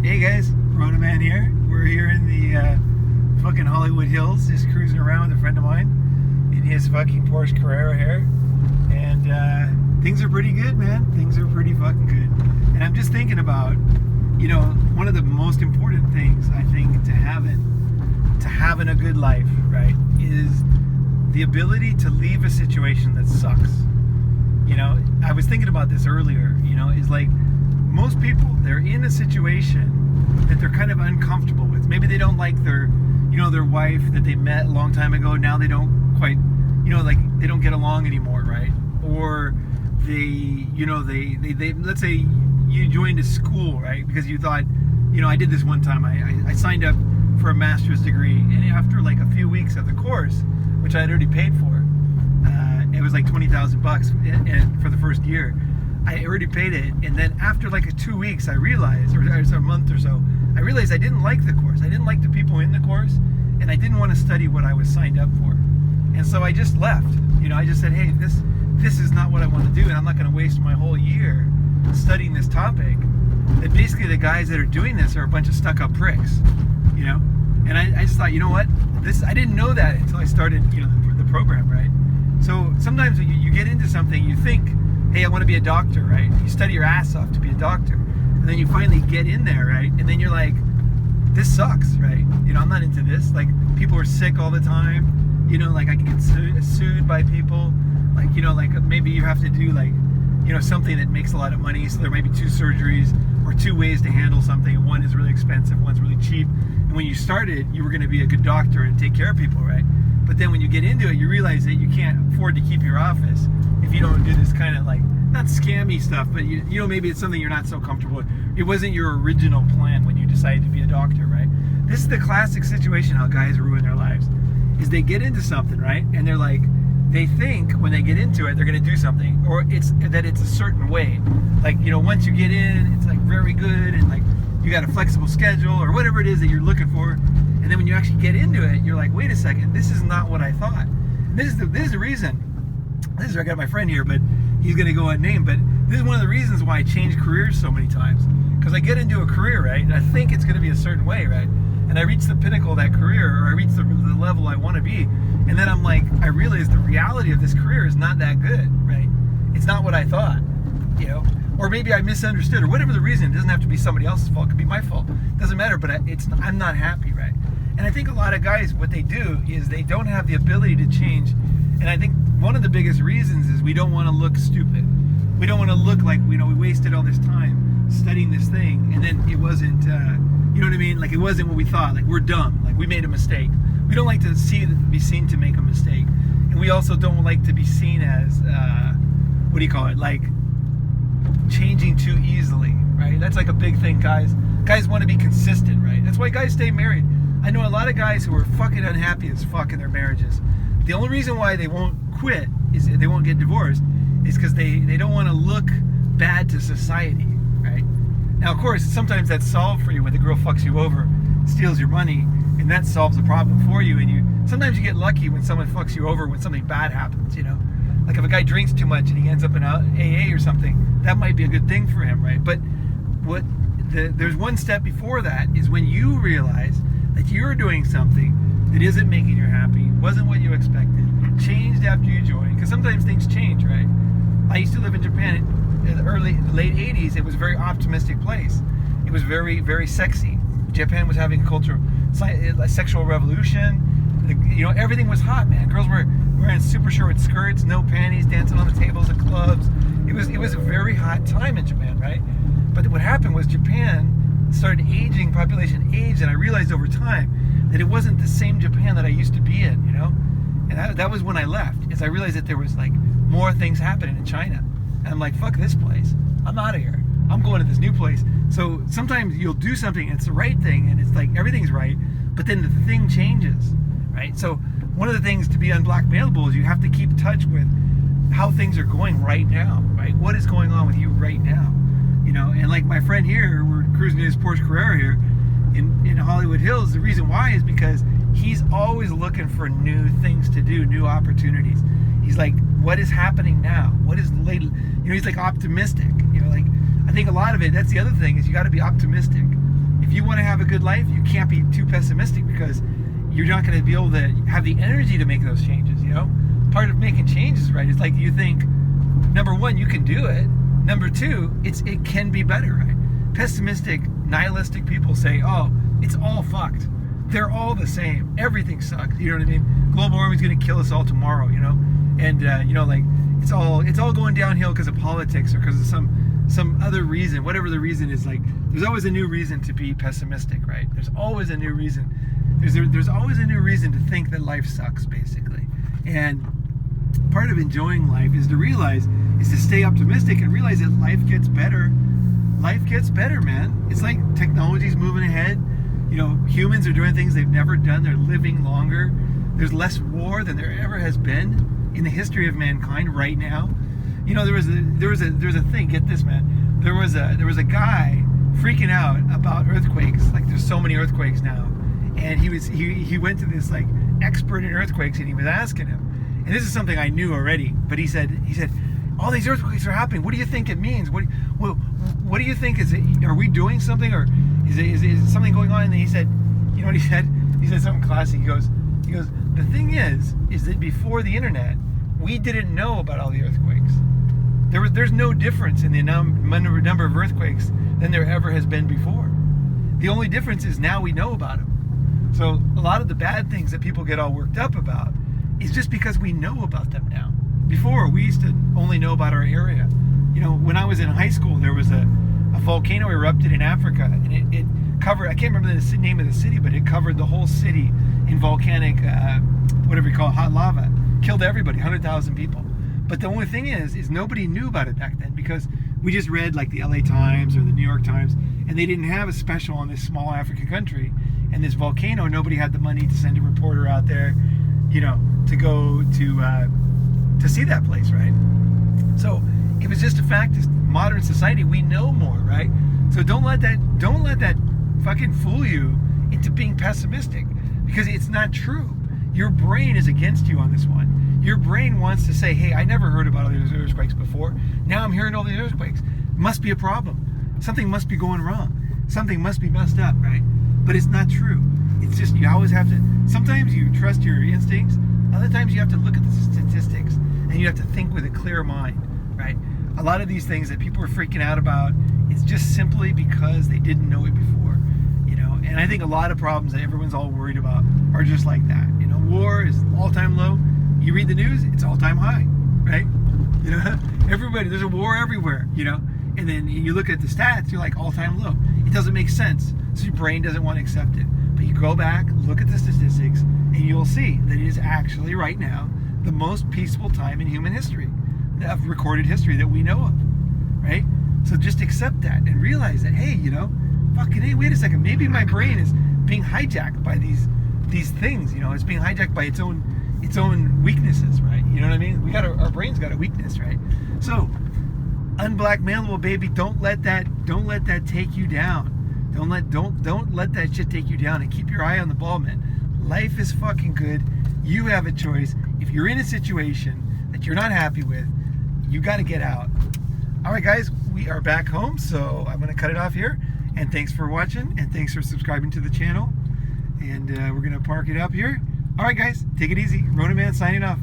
Hey guys, Ronin Man here. We're here in the fucking Hollywood Hills, just cruising around with a friend of mine in his fucking Porsche Carrera here. And things are pretty good, man. Things are pretty fucking good. And I'm just thinking about, you know, one of the most important things I think to having a good life, right, is the ability to leave a situation that sucks. You know, I was thinking about this earlier, you know, is like most people, they're in a situation that they're kind of uncomfortable with. Maybe they don't like their, you know, their wife that they met a long time ago. Now they don't quite, you know, like they don't get along anymore, right? Or they, you know, they let's say you joined a school, right? Because you thought, you know, I did this one time. I signed up for a master's degree, and after like a few weeks of the course, which I had already paid for, it was like $20,000 for the first year. I already paid it, and then after like 2 weeks, I realized, or a month or so, I realized I didn't like the course. I didn't like the people in the course, and I didn't want to study what I was signed up for. And so I just left. You know, I just said, hey, this is not what I want to do, and I'm not going to waste my whole year studying this topic. That basically the guys that are doing this are a bunch of stuck-up pricks, you know. And I just thought, you know what? I didn't know that until I started, you know, the program, right? So sometimes when you get into something, you think, hey, I want to be a doctor, right? You study your ass off to be a doctor. And then you finally get in there, right? And then you're like, this sucks, right? You know, I'm not into this. Like, people are sick all the time. You know, like I can get sued by people. Like, you know, like maybe you have to do like, you know, something that makes a lot of money. So there might be 2 surgeries or 2 ways to handle something. One is really expensive, one's really cheap. And when you started, you were going to be a good doctor and take care of people, right? But then when you get into it, you realize that you can't afford to keep your office if you don't do this kind of like, not scammy stuff, but you know, maybe it's something you're not so comfortable with. It wasn't your original plan when you decided to be a doctor, right? This is the classic situation how guys ruin their lives, is they get into something, right? And they're like, they think when they get into it, they're going to do something, or it's a certain way. Like, you know, once you get in, it's like very good, and like you got a flexible schedule or whatever it is that you're looking for. And then when you actually get into it, you're like, wait a second, this is not what I thought. This is the reason. This is where I got my friend here, but he's going to go unnamed. But this is one of the reasons why I changed careers so many times. Because I get into a career, right, and I think it's going to be a certain way, right? And I reach the pinnacle of that career, or I reach the level I want to be. And then I'm like, I realize the reality of this career is not that good, right? It's not what I thought, you know? Or maybe I misunderstood, or whatever the reason. It doesn't have to be somebody else's fault. It could be my fault. It doesn't matter, but I'm not happy, right? And I think a lot of guys, what they do is they don't have the ability to change. And I think one of the biggest reasons is we don't want to look stupid. We don't want to look like, you know, we wasted all this time studying this thing, and then it wasn't, you know what I mean? Like, it wasn't what we thought. Like, we're dumb. Like, we made a mistake. We don't like to be seen to make a mistake. And we also don't like to be seen as, what do you call it? Like, changing too easily, right? That's like a big thing, guys. Guys want to be consistent, right? That's why guys stay married. I know a lot of guys who are fucking unhappy as fuck in their marriages. The only reason why they won't quit is they won't get divorced is because they don't want to look bad to society, right? Now, of course, sometimes that's solved for you when the girl fucks you over, steals your money, and that solves the problem for you. And sometimes you get lucky when someone fucks you over when something bad happens, you know? Like if a guy drinks too much and he ends up in AA or something, that might be a good thing for him, right? But there's one step before that is when you realize that you're doing something that isn't making you happy, wasn't what you expected, changed after you joined, because sometimes things change, right? I used to live in Japan in the late 80s. It was a very optimistic place. It was very, very sexy. Japan was having a sexual revolution. You know, everything was hot, man. Girls were wearing super short skirts, no panties, dancing on the tables at clubs. It was a very hot time in Japan, right? But what happened was Japan started aging, population aged, and I realized over time that it wasn't the same Japan that I used to be in, you know? And that was when I left, is I realized that there was like more things happening in China. And I'm like, fuck this place. I'm out of here. I'm going to this new place. So sometimes you'll do something and it's the right thing and it's like everything's right, but then the thing changes, right? So one of the things to be unblackmailable is you have to keep touch with how things are going right now, right? What is going on with you right now? You know, and like my friend here, we're cruising in his Porsche Carrera here in Hollywood Hills. The reason why is because he's always looking for new things to do, new opportunities. He's like, what is happening now? What is late? You know, he's like optimistic. You know, like I think a lot of it, that's the other thing, is you got to be optimistic. if you want to have a good life, you can't be too pessimistic, because you're not going to be able to have the energy to make those changes, you know? Part of making changes, right, is like you think, number one, you can do it. Number two, it can be better, right? Pessimistic, nihilistic people say, oh, it's all fucked. They're all the same. Everything sucks. You know what I mean? Global warming's going to kill us all tomorrow, you know? And, you know, like, it's all going downhill because of politics or because of some other reason, whatever the reason is. Like, there's always a new reason to be pessimistic, right? There's always a new reason. There's always a new reason to think that life sucks, basically. And part of enjoying life is to stay optimistic and realize that life gets better. Life gets better, man. It's like technology's moving ahead. You know, humans are doing things they've never done. They're living longer. There's less war than there ever has been in the history of mankind right now. You know, there was a thing. Get this, man. There was a guy freaking out about earthquakes. Like, there's so many earthquakes now, and he went to this like expert in earthquakes, and he was asking him. And this is something I knew already, but he said, all these earthquakes are happening. What do you think it means? What do you think? Are we doing something, or is something going on? And he said, you know what he said? He said something classy. He goes, the thing is that before the internet, we didn't know about all the earthquakes. There's no difference in the number of earthquakes than there ever has been before. The only difference is now we know about them. So a lot of the bad things that people get all worked up about is just because we know about them now. Before, we used to only know about our area. You know, when I was in high school, there was a volcano erupted in Africa, and it covered, I can't remember the name of the city, but it covered the whole city in volcanic, whatever you call it, hot lava. Killed everybody, 100,000 people. But the only thing is nobody knew about it back then, because we just read like the LA Times or the New York Times, and they didn't have a special on this small African country. And this volcano, nobody had the money to send a reporter out there, you know, to go to see that place, right? So it was just a fact. This modern society, we know more, right? So don't let that fucking fool you into being pessimistic, because it's not true. Your brain is against you on this one. Your brain wants to say, hey, I never heard about all these earthquakes before. Now I'm hearing all these earthquakes. Must be a problem. Something must be going wrong. Something must be messed up, right? But it's not true. It's just, you always have to, sometimes you trust your instincts. Other times you have to look at the statistics, and you have to think with a clear mind, right? A lot of these things that people are freaking out about, it's just simply because they didn't know it before, you know? And I think a lot of problems that everyone's all worried about are just like that. You know, war is all-time low. You read the news, it's all-time high, right? You know, everybody, there's a war everywhere, you know? And then you look at the stats, you're like, all-time low. It doesn't make sense, so your brain doesn't want to accept it. But you go back, look at the statistics, and you'll see that it is actually right now the most peaceful time in human history, of recorded history that we know of, right? So just accept that and realize that, hey, you know, fucking hey, wait a second, maybe my brain is being hijacked by these things, you know, it's being hijacked by its own weaknesses, right? You know what I mean? Our brain's got a weakness, right? So unblackmailable, baby, don't let that take you down. Don't let that shit take you down, and keep your eye on the ball, man. Life is fucking good. You have a choice. If you're in a situation that you're not happy with, you got to get out. All right, guys, we are back home, so I'm going to cut it off here. And thanks for watching, and thanks for subscribing to the channel. And we're going to park it up here. All right, guys, take it easy. Ronin Man signing off.